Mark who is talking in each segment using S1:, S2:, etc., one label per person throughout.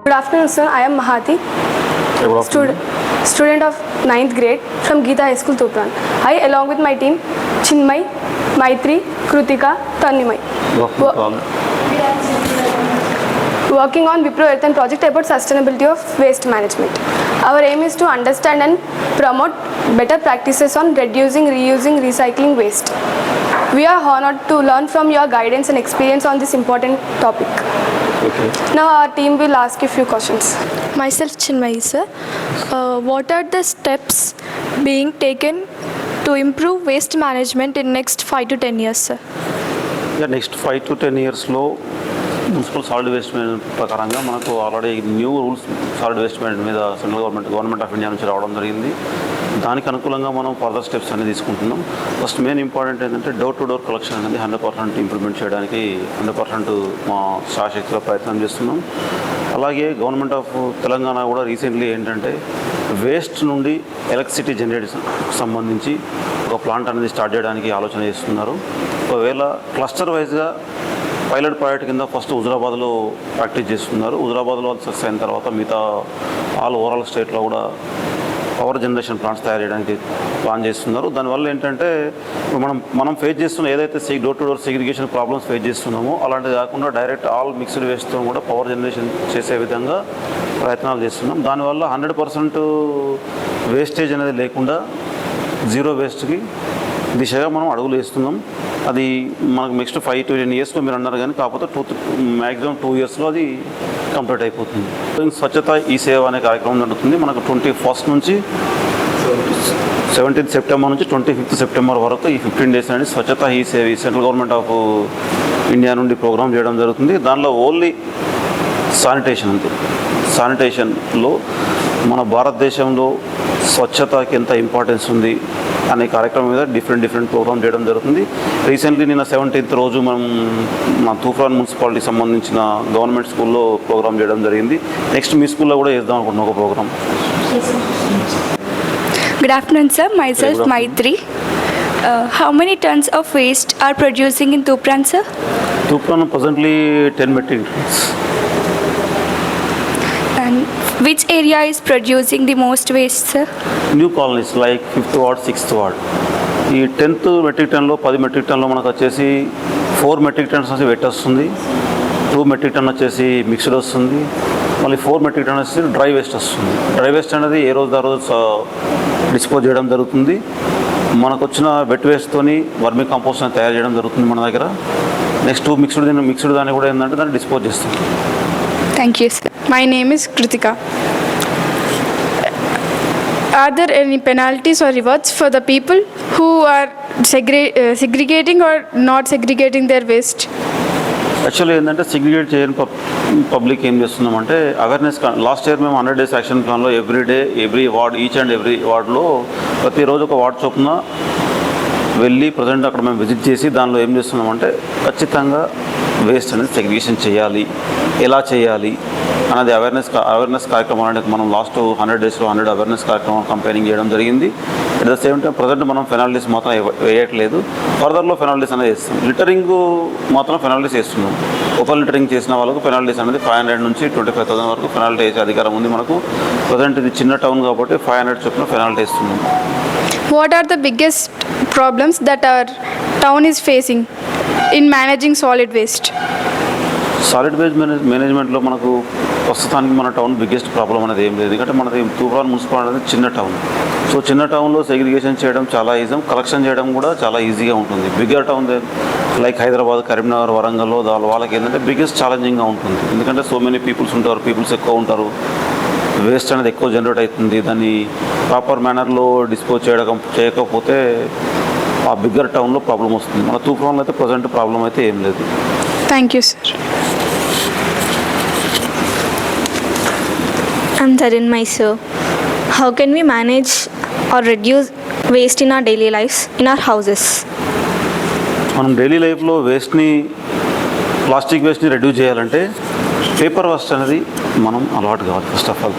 S1: Good afternoon, sir. I am Mahati, student of 9th grade from Geeta High School, Tupran. I, along with my team, Chinmay, Maitri, Krutika, Tanimay, working on Wipro Earthen project about sustainability of waste management. Our aim is to understand and promote better practices on reducing, reusing, recycling waste. We are honored to learn from your guidance and experience on this important topic.
S2: Okay.
S1: Now our team will ask you a few questions.
S3: Myself Chinmay sir. What are the steps being taken to improve waste management in next 5 to 10 years, sir?
S2: Next 5 to 10 yearsలో municipal solid waste management ప్రకారంగా మనకు already new rules solid waste management మీద central government of India నుంచి రావడం జరిగింది. దానికి అనుకూలంగా మనం ఫర్దర్ స్టెప్స్ అనేది తీసుకుంటున్నాం. ఫస్ట్ మెయిన్ ఇంపార్టెంట్ ఏంటంటే డోర్ టు డోర్ కలెక్షన్ అనేది 100% ఇంప్లిమెంట్ చేయడానికి 100% మా శాశక్తిలో ప్రయత్నం చేస్తున్నాం. అలాగే గవర్నమెంట్ ఆఫ్ తెలంగాణ కూడా రీసెంట్లీ ఏంటంటే వేస్ట్ నుండి ఎలక్ట్రిసిటీ జనరేషన్ సంబంధించి ఒక ప్లాంట్ అనేది స్టార్ట్ చేయడానికి ఆలోచన చేస్తున్నారు. ఒకవేళ క్లస్టర్ వైజ్గా పైలట్ ప్రాజెక్ట్ కింద ఫస్ట్ హుజరాబాద్లో ప్రాక్టీస్ చేస్తున్నారు. హుజరాబాద్లో సక్సెస్ అయిన తర్వాత మిగతా ఆల్ ఓవరాల్ స్టేట్లో కూడా పవర్ జనరేషన్ ప్లాంట్స్ తయారు చేయడానికి ప్లాన్ చేస్తున్నారు. దానివల్ల ఏంటంటే మనం ఫేస్ చేస్తున్న ఏదైతే door to door segregation problems face చేస్తున్నామో అలాంటిది కాకుండా డైరెక్ట్ ఆల్ మిక్స్డ్ వేస్ట్తో కూడా పవర్ జనరేషన్ చేసే విధంగా ప్రయత్నాలు చేస్తున్నాం. దానివల్ల 100% వేస్టేజ్ అనేది లేకుండా జీరో వేస్ట్కి దిశగా మనం అడుగులు వేస్తున్నాం. అది మనకు నెక్స్ట్ 5 to 10 yearsలో మీరు అన్నారు, కానీ కాకపోతే మ్యాక్సిమం 2 yearsలో అది కంప్లీట్ అయిపోతుంది. స్వచ్ఛత ఈ సేవ అనే కార్యక్రమం జరుగుతుంది. మనకు 21st నుంచి 17th September నుంచి 25th September వరకు ఈ 15 days అనేది స్వచ్ఛత ఈ సేవ ఈ సెంట్రల్ గవర్నమెంట్ ఆఫ్ ఇండియా నుండి ప్రోగ్రామ్ చేయడం జరుగుతుంది. దానిలో ఓన్లీ శానిటేషన్ అంతే. శానిటేషన్లో మన భారతదేశంలో స్వచ్ఛతకి ఎంత ఇంపార్టెన్స్ ఉంది అనే కార్యక్రమం మీద డిఫరెంట్ ప్రోగ్రామ్ చేయడం జరుగుతుంది. రీసెంట్లీ నిన్న 17th రోజు మనం మా తూఫాన్ మున్సిపాలిటీకి సంబంధించిన గవర్నమెంట్ స్కూల్లో ప్రోగ్రామ్ చేయడం జరిగింది. నెక్స్ట్ మీ స్కూల్లో కూడా చేద్దాం అనుకుంటున్నాం ఒక programme.
S3: Good afternoon, sir. Myself Maitri. How many tons of waste are producing in Tupran, sir?
S2: Tupran presently 10 metric tons.
S3: And which area is producing the most waste, sir?
S2: New colonies like 5th ward 6th ward. ఈ 10th metric టన్లో 10 metric టన్లో మనకు వచ్చేసి 4 metric tons వచ్చి wet వస్తుంది, 2 metric ton వచ్చేసి mixed వస్తుంది, మళ్ళీ 4 metric ton వచ్చేసి dry waste వస్తుంది. డ్రై వేస్ట్ అనేది ఏ రోజు ఆ రోజు డిస్పోజ్ చేయడం జరుగుతుంది. మనకు వచ్చిన వెట్ వేస్ట్తోని వర్మీ కంపోస్ట్ అని తయారు చేయడం జరుగుతుంది మన దగ్గర. నెక్స్ట్ మిక్స్డ్ దాన్ని కూడా ఏంటంటే దాన్ని డిస్పోజ్ చేస్తుంది.
S3: Thank you, sir.
S4: My name is Krutika. Are there any penalties or rewards for the people who are segregating or not segregating their waste?
S2: Actually ఏంటంటే సెగ్రిగేట్ చేయని పబ్లిక్ ఏం చేస్తున్నామంటే అవేర్నెస్. లాస్ట్ ఇయర్ మేము 100 days action ప్లాన్లో every ward each and every వార్డ్లో ప్రతిరోజు ఒక ward చొప్పున వెళ్ళి ప్రజెంట్ అక్కడ మేము విజిట్ చేసి దానిలో ఏం చేస్తున్నామంటే ఖచ్చితంగా వేస్ట్ అనేది సెగ్రిగేషన్ చేయాలి, ఎలా చేయాలి అనేది అవేర్నెస్ కార్యక్రమం అనేది మనం లాస్ట్ 100 daysలో 100 అవేర్నెస్ కార్యక్రమం కంపెయినింగ్ చేయడం జరిగింది. At the same time present మనం పెనాల్టీస్ మాత్రం వేయట్లేదు, ఫర్దర్లో పెనాల్టీస్ అనేది వేస్తాం. లిటరింగ్ మాత్రం పెనాల్టీస్ వేస్తున్నాం. ఓపెన్ లిటరింగ్ చేసిన వాళ్ళకు పెనాల్టీస్ అనేది 500 నుంచి 25,000 వరకు పెనాల్టీ వేసే అధికారం ఉంది మనకు. ప్రజెంట్ ఇది చిన్న టౌన్ కాబట్టి 500 చొప్పున పెనాల్టీ వేస్తున్నాం.
S4: What are the biggest problems that our town is facing in managing solid waste?
S2: Solid waste మేనేజ్మెంట్లో మనకు ప్రస్తుతానికి మన టౌన్ బిగ్గెస్ట్ ప్రాబ్లం అనేది ఏం లేదు. ఎందుకంటే మనది తూఫాన్ మున్సిపాలిటీ అనేది చిన్న టౌన్. సో చిన్న టౌన్లో సెగ్రిగేషన్ చేయడం చాలా ఈజీ, కలెక్షన్ చేయడం కూడా చాలా ఈజీగా ఉంటుంది. Bigger town like Hyderabad, Karimnagar, వరంగల్లో వాళ్ళకి ఏంటంటే బిగ్గెస్ట్ ఛాలెంజింగ్గా ఉంటుంది. ఎందుకంటే సో మెనీ పీపుల్స్ ఎక్కువ ఉంటారు, వేస్ట్ అనేది ఎక్కువ జనరేట్ అవుతుంది. దాన్ని ప్రాపర్ మేనర్లో డిస్పోజ్ చేయకపోతే ఆ బిగ్గర్ టౌన్లో ప్రాబ్లం వస్తుంది. మన తూఫాన్లో అయితే ప్రజెంట్ ప్రాబ్లం అయితే ఏం లేదు.
S4: Thank you, sir.
S5: I'm Tarinmay, sir. How can we manage or reduce waste in our daily lives, in our houses?
S2: మనం డైలీ లైఫ్లో ప్లాస్టిక్ వేస్ట్ని రెడ్యూస్ చేయాలంటే పేపర్ వేస్ట్ అనేది మనం అలవాటు కావాలి. ఫస్ట్ ఆఫ్ ఆల్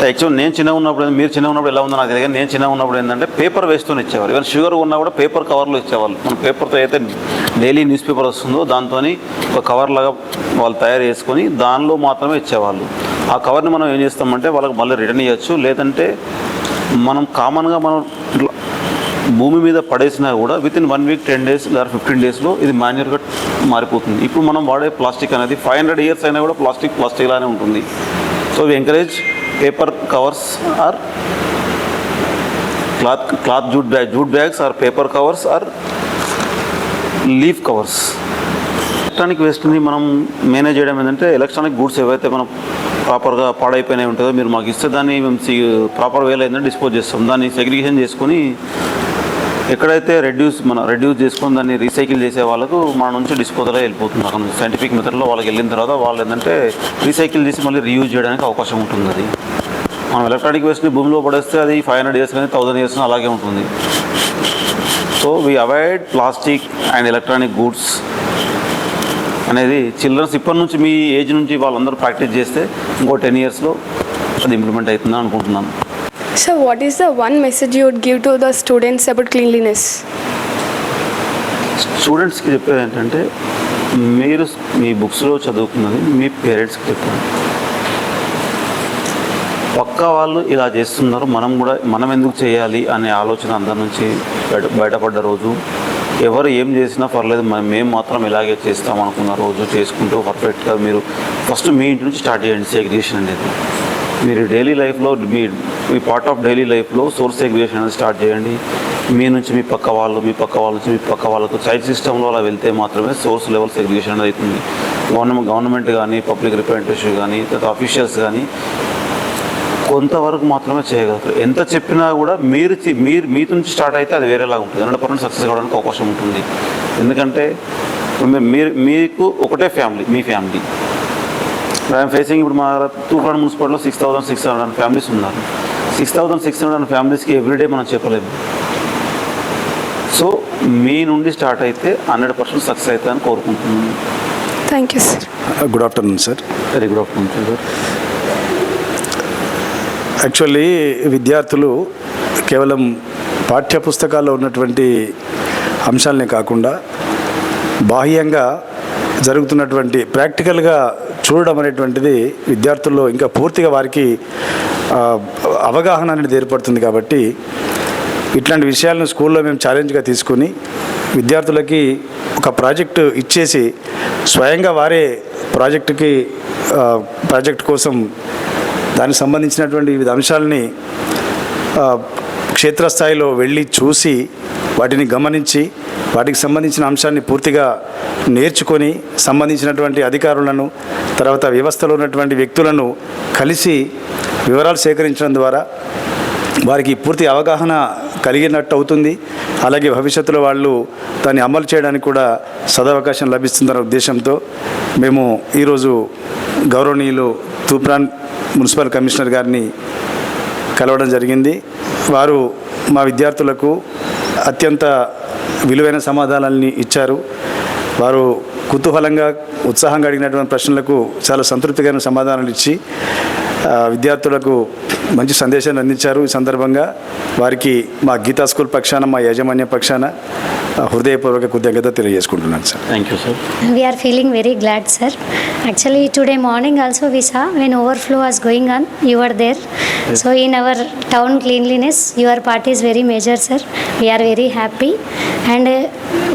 S2: యాక్చువల్ నేను చిన్నగా ఉన్నప్పుడు, మీరు చిన్నగా ఉన్నప్పుడు ఎలా ఉందో నాకు తెలియదు. నేను చిన్నగా ఉన్నప్పుడు ఏంటంటే పేపర్ వేస్తూనే ఇచ్చేవారు. ఈవెన్ షుగర్ ఉన్నా కూడా పేపర్ కవర్లో ఇచ్చేవాళ్ళు. మన పేపర్తో అయితే డైలీ న్యూస్ పేపర్ వస్తుందో దాంతో ఒక కవర్ లాగా వాళ్ళు తయారు చేసుకొని దానిలో మాత్రమే ఇచ్చేవాళ్ళు. ఆ కవర్ని మనం ఏం చేస్తామంటే వాళ్ళకి మళ్ళీ రిటర్న్ ఇవ్వచ్చు, లేదంటే మనం కామన్గా మనం ఇట్లా భూమి మీద పడేసినా కూడా విత్ ఇన్ 1 వీక్ 10 days లేదా 15 daysలో ఇది మాన్యూర్గా మారిపోతుంది. ఇప్పుడు మనం వాడే ప్లాస్టిక్ అనేది 500 years అయినా కూడా ప్లాస్టిక్ లానే ఉంటుంది. So we encourage paper covers or cloth jute bags or paper covers or leaf covers. Electronic వేస్ట్ని మనం మేనేజ్ చేయడం ఏంటంటే ఎలక్ట్రానిక్ గూడ్స్ ఏవైతే మనం ప్రాపర్గా పాడైపోయినాయి ఉంటుందో మీరు మాకు ఇస్తే దాన్ని మేము ప్రాపర్ వేలో ఏంటంటే డిస్పోజ్ చేస్తాం. దాన్ని సెగ్రిగేషన్ చేసుకొని ఎక్కడైతే రెడ్యూస్ చేసుకొని దాన్ని రీసైకిల్ చేసే వాళ్ళకు మన నుంచి డిస్పోజల్ వెళ్ళిపోతుంది. అక్కడ నుంచి సైంటిఫిక్ మెథడ్లో వాళ్ళకి వెళ్ళిన తర్వాత వాళ్ళు ఏంటంటే రీసైకిల్ చేసి మళ్ళీ రీయూజ్ చేయడానికి అవకాశం ఉంటుంది. అది మనం ఎలక్ట్రానిక్ వేస్ట్ని భూమిలో పడేస్తే అది 500 years కానీ 1000 years అలాగే ఉంటుంది. So we avoid plastic and electronic goods అనేది చిల్డ్రన్స్ ఇప్పటి నుంచి మీ ఏజ్ నుంచి వాళ్ళందరూ ప్రాక్టీస్ చేస్తే ఇంకో 10 yearsలో అది ఇంప్లిమెంట్ అవుతుందని అనుకుంటున్నాను.
S1: So what is the one message you would give to the students about cleanliness?
S2: స్టూడెంట్స్కి చెప్పేది ఏంటంటే మీరు మీ బుక్స్లో చదువుకున్నది మీ పేరెంట్స్కి చెప్పండి. పక్క వాళ్ళు ఇలా చేస్తున్నారు, మనం ఎందుకు చేయాలి అనే ఆలోచన అందరి నుంచి బయటపడ్డ రోజు, ఎవరు ఏం చేసినా పర్లేదు మేము మాత్రం ఇలాగే చేస్తాం అనుకున్న రోజు చేసుకుంటూ పర్ఫెక్ట్గా మీరు ఫస్ట్ మీ ఇంటి నుంచి స్టార్ట్ చేయండి సెగ్రిగేషన్ అనేది. మీరు డైలీ లైఫ్లో మీ పార్ట్ ఆఫ్ డైలీ లైఫ్లో సోర్స్ సెగ్రిగేషన్ అనేది స్టార్ట్ చేయండి. మీ నుంచి మీ పక్క వాళ్ళు నుంచి మీ పక్క వాళ్ళకు చైల్డ్ సిస్టంలో అలా వెళ్తే మాత్రమే సోర్స్ లెవెల్ సెగ్రిగేషన్ అనేది అవుతుంది. గవర్నమెంట్ కానీ పబ్లిక్ రిప్రజెంటేటివ్ కానీ లేదా అఫీషియల్స్ కానీ కొంతవరకు మాత్రమే చేయగలుగుతారు. ఎంత చెప్పినా కూడా మీ నుంచి స్టార్ట్ అయితే అది వేరేలాగా ఉంటుంది. 100% సక్సెస్ అవ్వడానికి అవకాశం ఉంటుంది. ఎందుకంటే మీకు ఒకటే family, me family. I'm facing ఇప్పుడు మా తూప్రాన్ మున్సిపాలిటీలో 6600 ఫ్యామిలీస్ ఉన్నారు. 6600 ఫ్యామిలీస్కి ఎవ్రీడే మనం చెప్పలేము. సో మీ నుండి స్టార్ట్ అయితే 100% సక్సెస్ అవుతుందని కోరుకుంటున్నాను.
S1: Thank you, sir.
S6: Good afternoon sir.
S2: Very good afternoon sir.
S6: Actually విద్యార్థులు కేవలం పాఠ్యపుస్తకాల్లో ఉన్నటువంటి అంశాలనే కాకుండా బాహ్యంగా జరుగుతున్నటువంటి ప్రాక్టికల్గా చూడడం అనేటువంటిది విద్యార్థుల్లో ఇంకా పూర్తిగా వారికి అవగాహన అనేది ఏర్పడుతుంది. కాబట్టి ఇట్లాంటి విషయాలను స్కూల్లో మేము ఛాలెంజ్గా తీసుకుని విద్యార్థులకి ఒక ప్రాజెక్టు ఇచ్చేసి స్వయంగా వారే ప్రాజెక్ట్ కోసం దానికి సంబంధించినటువంటి వివిధ అంశాలని క్షేత్రస్థాయిలో వెళ్ళి చూసి వాటిని గమనించి వాటికి సంబంధించిన అంశాన్ని పూర్తిగా నేర్చుకొని సంబంధించినటువంటి అధికారులను తర్వాత వ్యవస్థలో ఉన్నటువంటి వ్యక్తులను కలిసి వివరాలు సేకరించడం ద్వారా వారికి పూర్తి అవగాహన కలిగినట్టు అవుతుంది. అలాగే భవిష్యత్తులో వాళ్ళు దాన్ని అమలు చేయడానికి కూడా సదవకాశం లభిస్తుందన్న ఉద్దేశంతో మేము ఈరోజు గౌరవనీయులు తూప్రాన్ మున్సిపల్ కమిషనర్ గారిని కలవడం జరిగింది. వారు మా విద్యార్థులకు అత్యంత విలువైన సమాధానాలని ఇచ్చారు. వారు కుతూహలంగా ఉత్సాహంగా అడిగినటువంటి ప్రశ్నలకు చాలా సంతృప్తికరమైన సమాధానాలు ఇచ్చి విద్యార్థులకు మంచి సందేశాన్ని అందించారు. ఈ సందర్భంగా వారికి మా గీతా స్కూల్ పక్షాన, మా యాజమాన్య పక్షాన హృదయపూర్వక కృతజ్ఞత తెలియజేసుకుంటున్నాను sir.
S2: Thank you sir.
S7: We are feeling very glad, sir. Actually, today morning also we saw when overflow was going on, you were there. Yes. So in our town cleanliness, your part is very major, sir. We are very happy. And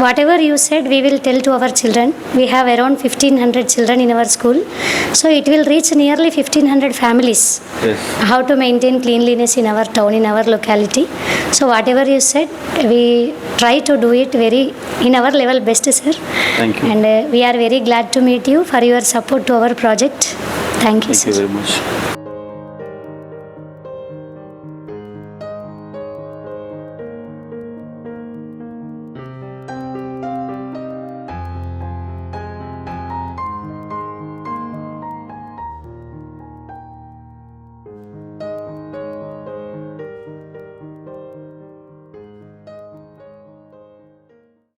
S7: whatever you said, we will tell to our children. We have around 1500 children in our school. So it will reach nearly 1500 families.
S2: Yes.
S7: How to maintain cleanliness in our town, in our locality. So whatever you said, we try to do it very in our level best, sir.
S2: Thank you.
S7: And we are very glad to meet you for your support to our project. Thank you,
S2: Thank
S7: sir.
S2: you very much.